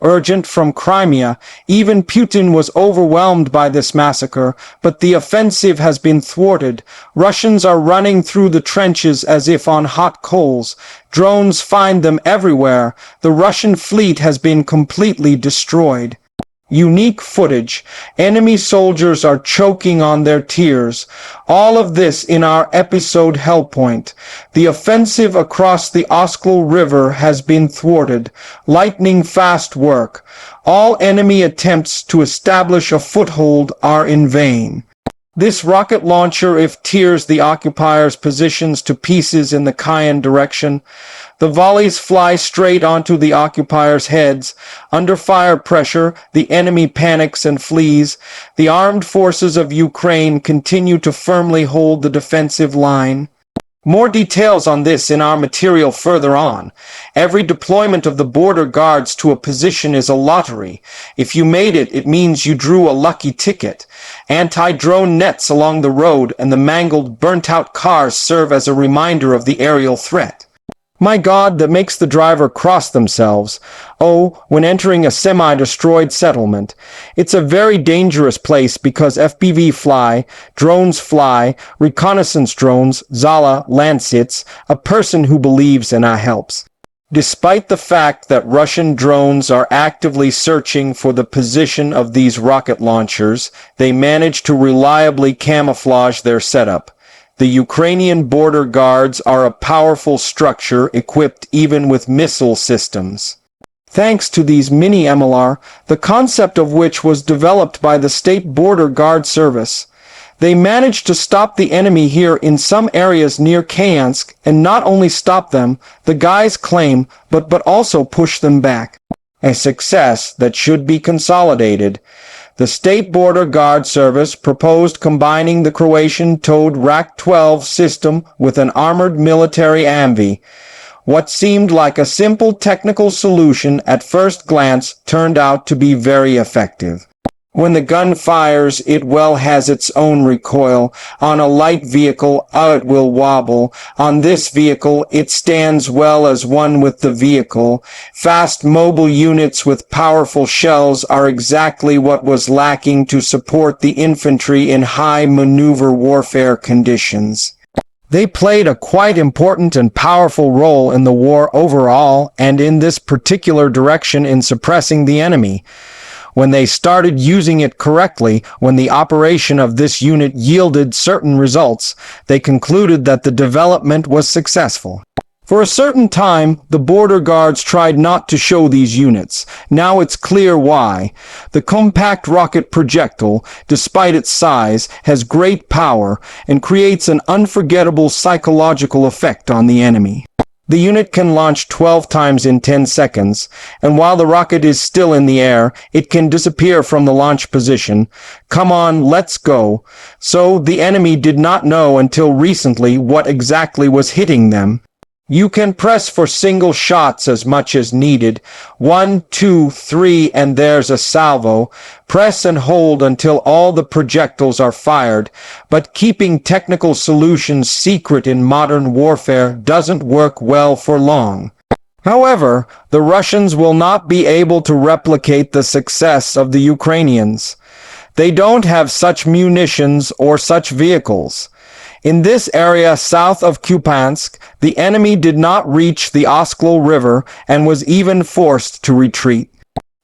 urgent from Crimea. Even Putin was overwhelmed by this massacre, but the offensive has been thwarted. Russians are running through the trenches as if on hot coals. Drones find them everywhere. The Russian fleet has been completely destroyed. Unique footage. Enemy soldiers are choking on their tears. All of this in our episode Hellpoint. The offensive across the Oskil River has been thwarted. Lightning fast work. All enemy attempts to establish a foothold are in vain. This rocket launcher tears the occupiers' positions to pieces in the Cayenne direction. The volleys fly straight onto the occupiers' heads. Under fire pressure, the enemy panics and flees. The armed forces of Ukraine continue to firmly hold the defensive line. More details on this in our material further on. Every deployment of the border guards to a position is a lottery. If you made it, it means you drew a lucky ticket. Anti-drone nets along the road and the mangled, burnt-out cars serve as a reminder of the aerial threat. My God, that makes the driver cross themselves. Oh, when entering a semi-destroyed settlement. It's a very dangerous place because FPV fly, drones fly, reconnaissance drones, Zala, Lancets, a person who believes in our helps. Despite the fact that Russian drones are actively searching for the position of these rocket launchers, they manage to reliably camouflage their setup. The Ukrainian border guards are a powerful structure equipped even with missile systems. Thanks to these mini-MLR, the concept of which was developed by the State Border Guard Service, they managed to stop the enemy here in some areas near Kyansk, and not only stop them, the guys claim, but also push them back. A success that should be consolidated. The State Border Guard Service proposed combining the Croatian towed RAK-12 system with an armored military AMV. What seemed like a simple technical solution at first glance turned out to be very effective. When the gun fires, it well has its own recoil. On a light vehicle, it will wobble. On this vehicle, it stands well as one with the vehicle. Fast mobile units with powerful shells are exactly what was lacking to support the infantry in high maneuver warfare conditions. They played a quite important and powerful role in the war overall, and in this particular direction in suppressing the enemy. When they started using it correctly, when the operation of this unit yielded certain results, they concluded that the development was successful. For a certain time, the border guards tried not to show these units. Now it's clear why. The compact rocket projectile, despite its size, has great power and creates an unforgettable psychological effect on the enemy. The unit can launch 12 times in 10 seconds, and while the rocket is still in the air, it can disappear from the launch position. Come on, let's go. So the enemy did not know until recently what exactly was hitting them. You can press for single shots as much as needed. 1, 2, 3, and there's a salvo. Press and hold until all the projectiles are fired. But keeping technical solutions secret in modern warfare doesn't work well for long. However, the Russians will not be able to replicate the success of the Ukrainians. They don't have such munitions or such vehicles. In this area south of Kupiansk, the enemy did not reach the Oskil River and was even forced to retreat.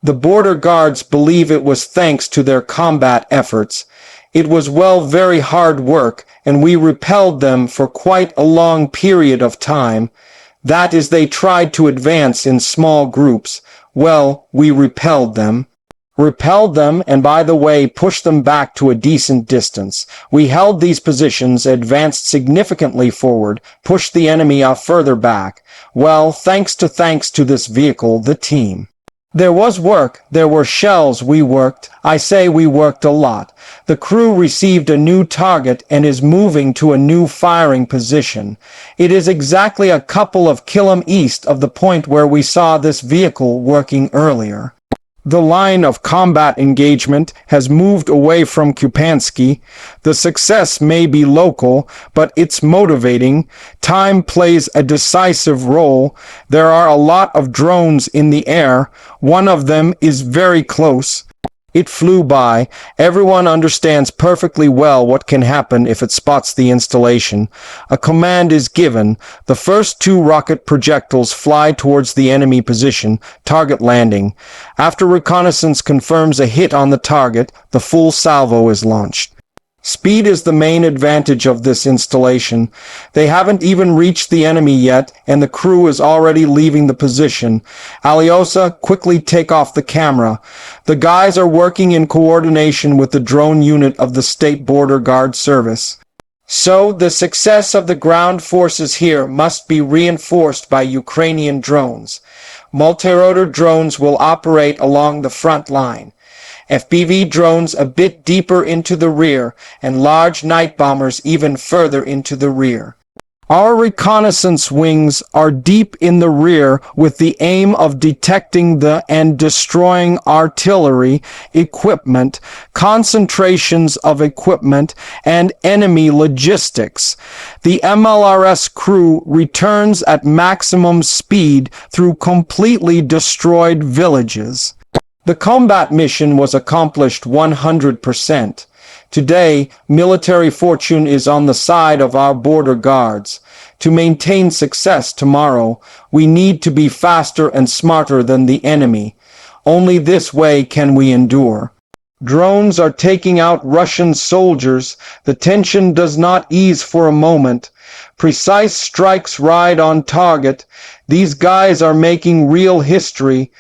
The border guards believe it was thanks to their combat efforts. It was very hard work, and we repelled them for quite a long period of time. That is, they tried to advance in small groups. Well, we repelled them. And by the way, pushed them back to a decent distance. We held these positions, advanced significantly forward, pushed the enemy further back. Well, thanks to this vehicle, the team. There was work, there were shells we worked. I say we worked a lot. The crew received a new target and is moving to a new firing position. It is exactly a couple of km east of the point where we saw this vehicle working earlier. The line of combat engagement has moved away from Kupianski. The success may be local, but it's motivating. Time plays a decisive role. There are a lot of drones in the air. One of them is very close. It flew by. Everyone understands perfectly well what can happen if it spots the installation. A command is given. The first two rocket projectiles fly towards the enemy position, target landing. After reconnaissance confirms a hit on the target, the full salvo is launched. Speed is the main advantage of this installation. They haven't even reached the enemy yet, and the crew is already leaving the position. Aliosa, quickly take off the camera. The guys are working in coordination with the drone unit of the State Border Guard Service. So, the success of the ground forces here must be reinforced by Ukrainian drones. Multi-rotor drones will operate along the front line. FPV drones a bit deeper into the rear, and large night bombers even further into the rear. Our reconnaissance wings are deep in the rear with the aim of detecting and destroying artillery, equipment, concentrations of equipment, and enemy logistics. The MLRS crew returns at maximum speed through completely destroyed villages. The combat mission was accomplished 100%. Today, military fortune is on the side of our border guards. To maintain success tomorrow, we need to be faster and smarter than the enemy. Only this way can we endure. Drones are taking out Russian soldiers. The tension does not ease for a moment. Precise strikes ride on target. These guys are making real history.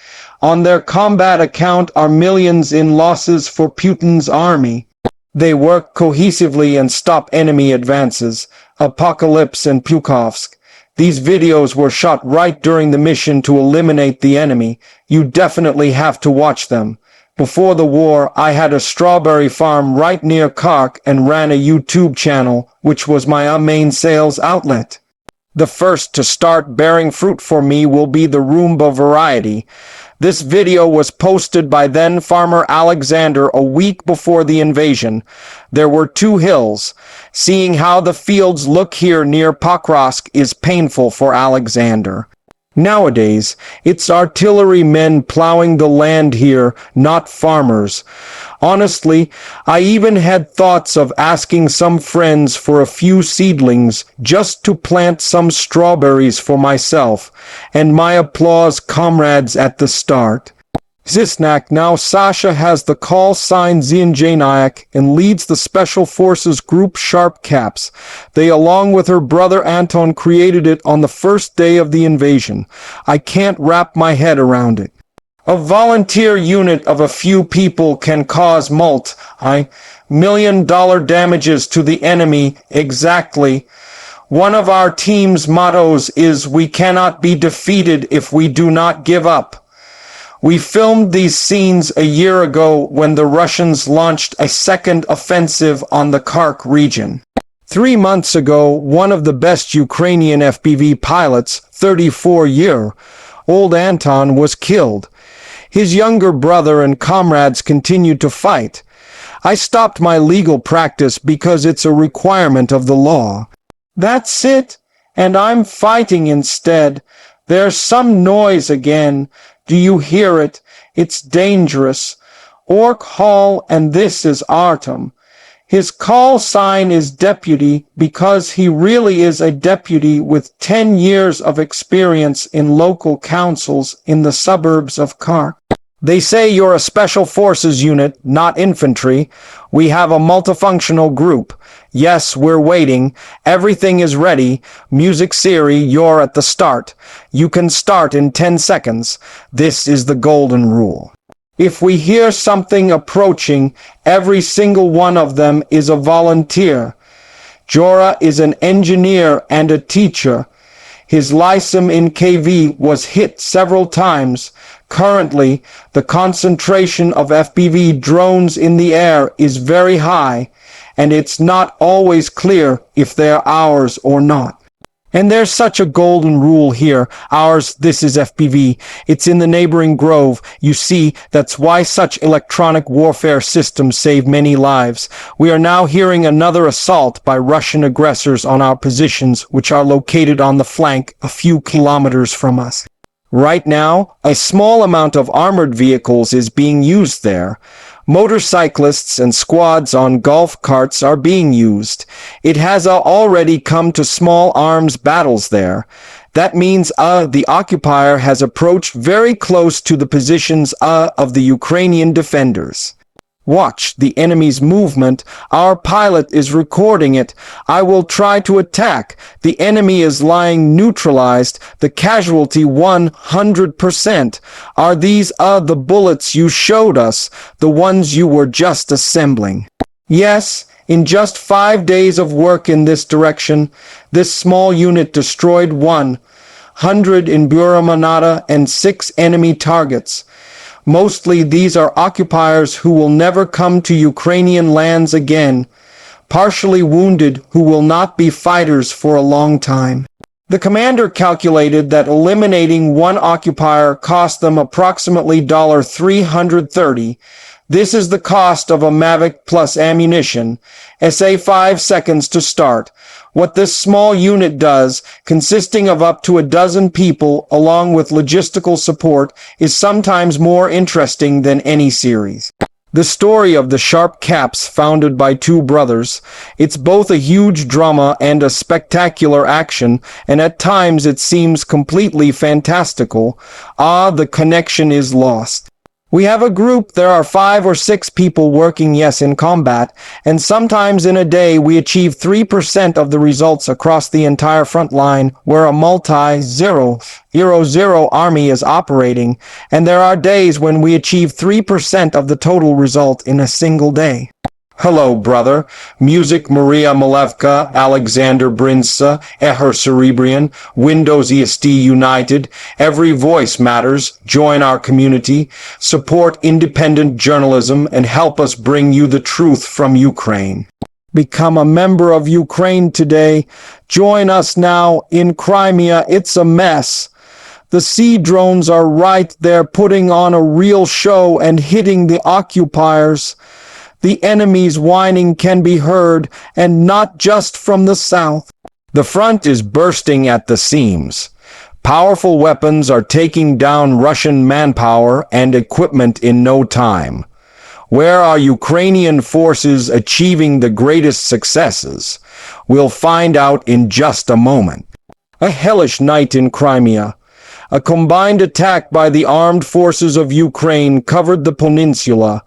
On their combat account are millions in losses for Putin's army. They work cohesively and stop enemy advances. Apocalypse and Pukhovsk. These videos were shot right during the mission to eliminate the enemy. You definitely have to watch them. Before the war, I had a strawberry farm right near Khark and ran a YouTube channel, which was my main sales outlet. The first to start bearing fruit for me will be the Roomba variety. This video was posted by then farmer Alexander a week before the invasion. There were 2 hills. Seeing how the fields look here near Pokrovsk is painful for Alexander. Nowadays, it's artillery men plowing the land here, not farmers. Honestly, I even had thoughts of asking some friends for a few seedlings just to plant some strawberries for myself, and my applause comrades at the start. Zisnak, now Sasha has the call sign Zinjanayak and leads the Special Forces Group Sharp Caps. They, along with her brother Anton, created it on the first day of the invasion. I can't wrap my head around it. A volunteer unit of a few people can cause multi-million-dollar damages to the enemy exactly. One of our team's mottos is, "We cannot be defeated if we do not give up." We filmed these scenes a year ago when the Russians launched a second offensive on the Khark region. 3 months ago, one of the best Ukrainian FPV pilots, 34-year-old Anton, was killed. His younger brother and comrades continued to fight. I stopped my legal practice because it's a requirement of the law. That's it, and I'm fighting instead. There's some noise again. Do you hear it? It's dangerous. Orc Hall, and this is Artem. His call sign is deputy because he really is a deputy with 10 years of experience in local councils in the suburbs of Khark. They say you're a special forces unit, not infantry. We have a multifunctional group. Yes, we're waiting. Everything is ready. Music Siri, you're at the start. You can start in 10 seconds. This is the golden rule. If we hear something approaching, every single one of them is a volunteer. Jora is an engineer and a teacher. His Lysum in KV was hit several times. Currently, the concentration of FPV drones in the air is very high, and it's not always clear if they're ours or not. And there's such a golden rule here. Ours, this is FPV. It's in the neighboring grove. You see, that's why such electronic warfare systems save many lives. We are now hearing another assault by Russian aggressors on our positions, which are located on the flank a few kilometers from us. Right now, a small amount of armored vehicles is being used there. Motorcyclists and squads on golf carts are being used. It has already come to small arms battles there. That means the occupier has approached very close to the positions of the Ukrainian defenders. Watch the enemy's movement. Our pilot is recording it. I will try to attack. The enemy is lying neutralized. The casualty 100%. Are these the bullets you showed us? The ones you were just assembling? Yes. In just 5 days of work in this direction, this small unit destroyed 100 in Buremanata and 6 enemy targets. Mostly these are occupiers who will never come to Ukrainian lands again, partially wounded who will not be fighters for a long time. The commander calculated that eliminating one occupier cost them approximately $330. This is the cost of a Mavic plus ammunition. SA 5 seconds to start. What this small unit does, consisting of up to a dozen people along with logistical support, is sometimes more interesting than any series. The story of the Sharp Caps, founded by 2 brothers, it's both a huge drama and a spectacular action, and at times it seems completely fantastical. The connection is lost. We have a group, there are 5 or 6 people working in combat, and sometimes in a day we achieve 3% of the results across the entire front line where a multi-0-0 army is operating, and there are days when we achieve 3% of the total result in a single day. Hello, brother. Music Maria Malevka, Alexander Brinsa, Eher Cerebrian, Windows ESD United. Every voice matters. Join our community. Support independent journalism and help us bring you the truth from Ukraine. Become a member of Ukraine today. Join us now in Crimea. It's a mess. The sea drones are right there putting on a real show and hitting the occupiers. The enemy's whining can be heard, and not just from the south. The front is bursting at the seams. Powerful weapons are taking down Russian manpower and equipment in no time. Where are Ukrainian forces achieving the greatest successes? We'll find out in just a moment. A hellish night in Crimea. A combined attack by the armed forces of Ukraine covered the peninsula.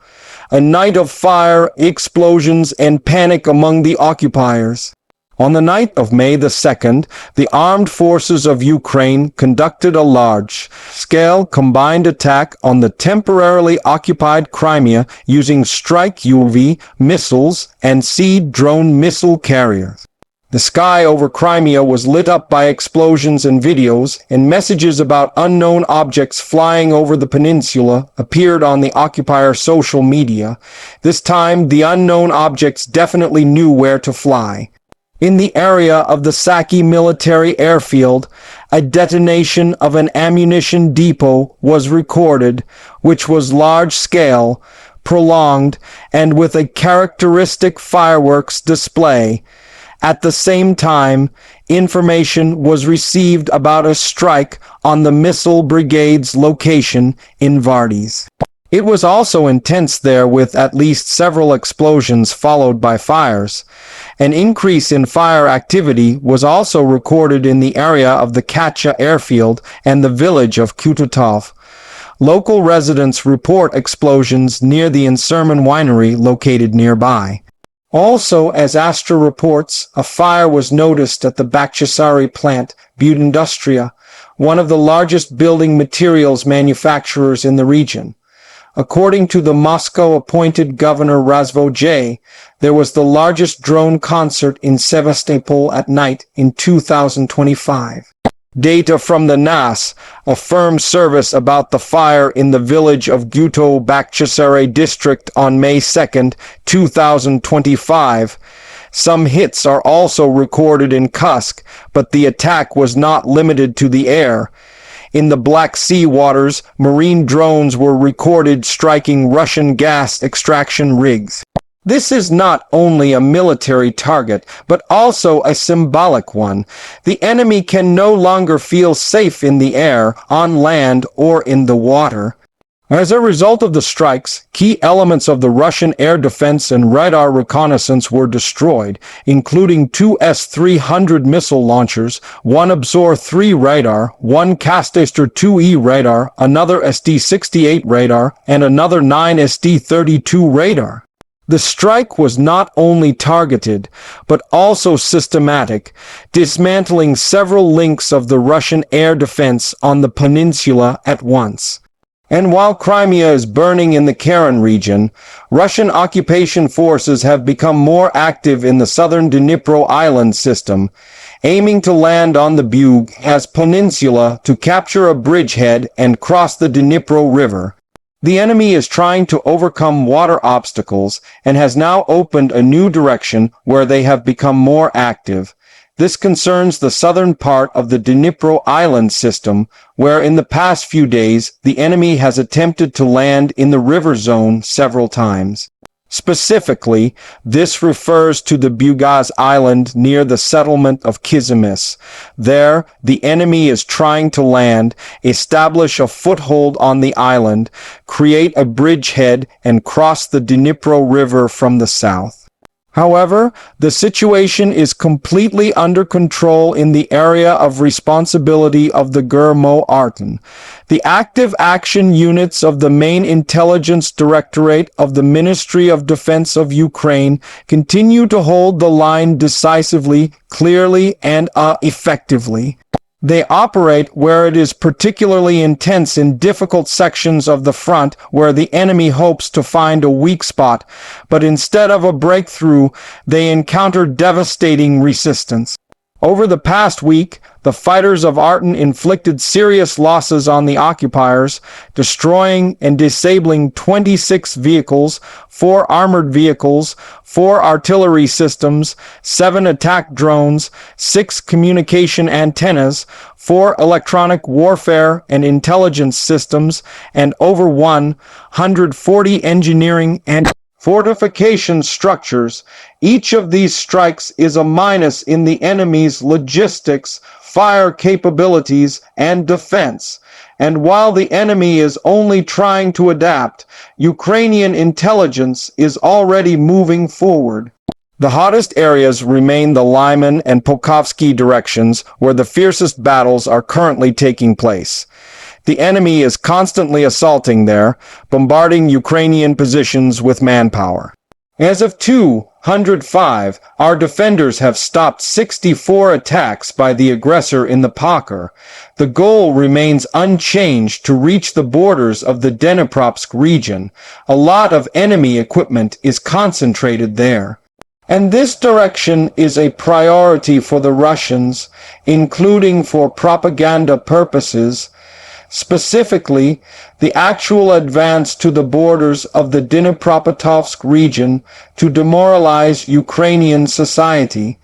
A night of fire, explosions, and panic among the occupiers. On the night of May the 2nd, the armed forces of Ukraine conducted a large-scale combined attack on the temporarily occupied Crimea using strike UV missiles and Sea drone missile carriers. The sky over Crimea was lit up by explosions and videos, and messages about unknown objects flying over the peninsula appeared on the occupier social media. This time, the unknown objects definitely knew where to fly. In the area of the Saki military airfield, a detonation of an ammunition depot was recorded, which was large-scale, prolonged, and with a characteristic fireworks display. At the same time, information was received about a strike on the missile brigade's location in Vardis. It was also intense there, with at least several explosions followed by fires. An increase in fire activity was also recorded in the area of the Katya airfield and the village of Kututov. Local residents report explosions near the Inserman winery located nearby. Also, as Astra reports, a fire was noticed at the Bakhchisari plant, Budindustria, one of the largest building materials manufacturers in the region. According to the Moscow-appointed Governor Razvoj, there was the largest drone concert in Sevastopol at night in 2025. Data from the NAS, a firm service about the fire in the village of Guto Bakhchisari district on May 2, 2025. Some hits are also recorded in Kursk, but the attack was not limited to the air. In the Black Sea waters, marine drones were recorded striking Russian gas extraction rigs. This is not only a military target, but also a symbolic one. The enemy can no longer feel safe in the air, on land, or in the water. As a result of the strikes, key elements of the Russian air defense and radar reconnaissance were destroyed, including two S-300 missile launchers, one Absor-3 radar, one Castor-2E radar, another SD-68 radar, and another 9 SD-32 radar. The strike was not only targeted, but also systematic, dismantling several links of the Russian air defense on the peninsula at once. And while Crimea is burning in the Karen region, Russian occupation forces have become more active in the southern Dnipro island system, aiming to land on the Bug as peninsula to capture a bridgehead and cross the Dnipro River. The enemy is trying to overcome water obstacles and has now opened a new direction where they have become more active. This concerns the southern part of the Dnipro island system, where in the past few days the enemy has attempted to land in the river zone several times. Specifically, this refers to the Bugaz island near the settlement of Kizimis. There, the enemy is trying to land, establish a foothold on the island, create a bridgehead, and cross the Dnipro River from the south. However, the situation is completely under control in the area of responsibility of the Ger-Mo-Arten. The active action units of the main intelligence directorate of the Ministry of Defense of Ukraine continue to hold the line decisively, clearly, and effectively. They operate where it is particularly intense in difficult sections of the front where the enemy hopes to find a weak spot, but instead of a breakthrough, they encounter devastating resistance. Over the past week, the fighters of Arten inflicted serious losses on the occupiers, destroying and disabling 26 vehicles, 4 armored vehicles, 4 artillery systems, 7 attack drones, 6 communication antennas, 4 electronic warfare and intelligence systems, and over 140 engineering and fortification structures. Each of these strikes is a minus in the enemy's logistics, fire capabilities, and defense. And while the enemy is only trying to adapt, Ukrainian intelligence is already moving forward. The hottest areas remain the Lyman and Pokrovsky directions, where the fiercest battles are currently taking place. The enemy is constantly assaulting there, bombarding Ukrainian positions with manpower. As of 205, our defenders have stopped 64 attacks by the aggressor in the Pakhr. The goal remains unchanged to reach the borders of the Dnipropetrovsk region. A lot of enemy equipment is concentrated there. And this direction is a priority for the Russians, including for propaganda purposes. Specifically, the actual advance to the borders of the Dnipropetrovsk region to demoralize Ukrainian society.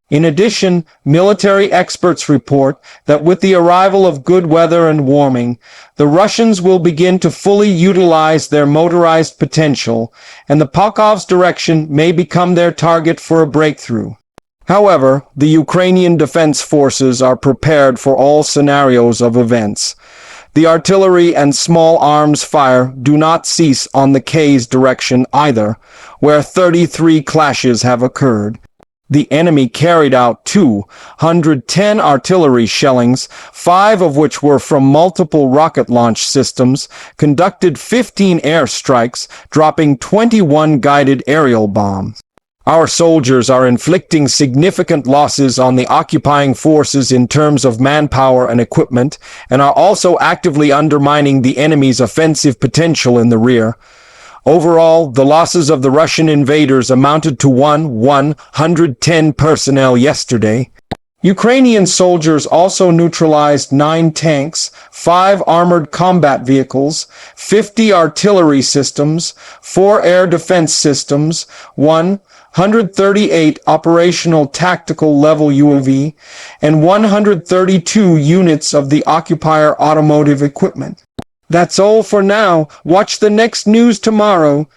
In addition, military experts report that with the arrival of good weather and warming, the Russians will begin to fully utilize their motorized potential, and the Pokrov's direction may become their target for a breakthrough. However, the Ukrainian defense forces are prepared for all scenarios of events. The artillery and small arms fire do not cease on the K's direction either, where 33 clashes have occurred. The enemy carried out 210 artillery shellings, 5 of which were from multiple rocket launch systems, conducted 15 air strikes, dropping 21 guided aerial bombs. Our soldiers are inflicting significant losses on the occupying forces in terms of manpower and equipment, and are also actively undermining the enemy's offensive potential in the rear. Overall, the losses of the Russian invaders amounted to 110 personnel yesterday. Ukrainian soldiers also neutralized 9 tanks, 5 armored combat vehicles, 50 artillery systems, 4 air defense systems, 1 138 operational tactical level UAV, and 132 units of the Occupier automotive equipment. That's all for now. Watch the next news tomorrow.